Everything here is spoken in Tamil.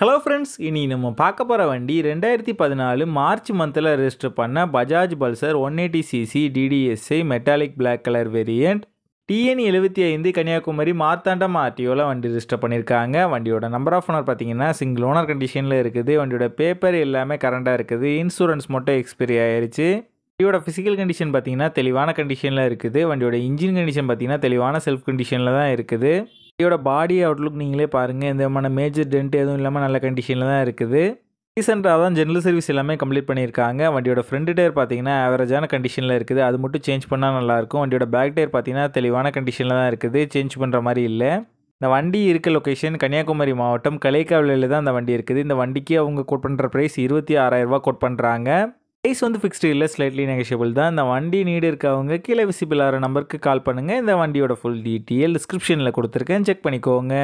ஹலோ ஃப்ரெண்ட்ஸ், இனி நம்ம பார்க்க போகிற வண்டி 2014 மார்ச் மந்தில் ரெஜிஸ்டர் பண்ண Bajaj Pulsar 180cc DTSI metallic black colour variant TN 75 Kanyakumari Marthandam ஆர்டிஓவில் வண்டி ரெஜிஸ்டர் பண்ணியிருக்காங்க. வண்டியோட நம்பர் ஆஃப் ஓனர் பார்த்தீங்கன்னா சிங்கிள் ஓனர் கண்டிஷனில் இருக்குது. வண்டியோட பேப்பர் எல்லாமே கரண்டாக இருக்குது. இன்சூரன்ஸ் மட்டும் எக்ஸ்பைரி ஆயிடுச்சு. வண்டியோட ஃபிசிக்கல் கண்டிஷன் பார்த்தீங்கன்னா தெளிவான கண்டிஷனில் இருக்குது. வண்டியோட இன்ஜின் கண்டிஷன் பார்த்தீங்கன்னா தெளிவான செல்ஃப் கண்டிஷனில் தான் இருக்குது. வண்டியோட பாடி அவுட்லுக் நீங்களே பாருங்கள். எந்த விதமான மேஜர் டென்ட் எதுவும் இல்லாமல் நல்ல கண்டிஷனில் தான் இருக்குது. ரீசெண்டாக தான் ஜென்ரல் சர்வீஸ் எல்லாமே கம்ப்ளீட் பண்ணியிருக்காங்க. வண்டியோட ஃப்ரண்ட் டயர் பார்த்தீங்கன்னா ஆவரேஜான கண்டிஷனில் இருக்குது. அது மட்டும் சேஞ்ச் பண்ணால் நல்லாயிருக்கும். வண்டியோட பேக் டயர் பார்த்தீங்கன்னா தெளிவான கண்டிஷனில் தான் இருக்குது. சேஞ்ச் பண்ணுற மாதிரி இல்லை. இந்த வண்டி இருக்க லொக்கேஷன் கன்னியாகுமரி மாவட்டம் கலைக்காவிலையில் தான் இந்த வண்டி இருக்குது. இந்த வண்டிக்கு அவங்க கோட் பண்ணுற ப்ரைஸ் 26,000 கோட் பண்ணுறாங்க. ப்ரைஸ் ஃபிக்ஸ்டு இல்லை, ஸ்லைட்லி நெகோஷியபிள் தான். இந்த வண்டி நீடு இருக்கவங்க கீழே விசிபிள் ஆகிற நம்பருக்கு கால் பண்ணுங்கள். இந்த வண்டியோட ஃபுல் டீட்டெயில் டிஸ்கிரிப்ஷனில் கொடுத்துருக்கேன், செக் பண்ணிக்கோங்க.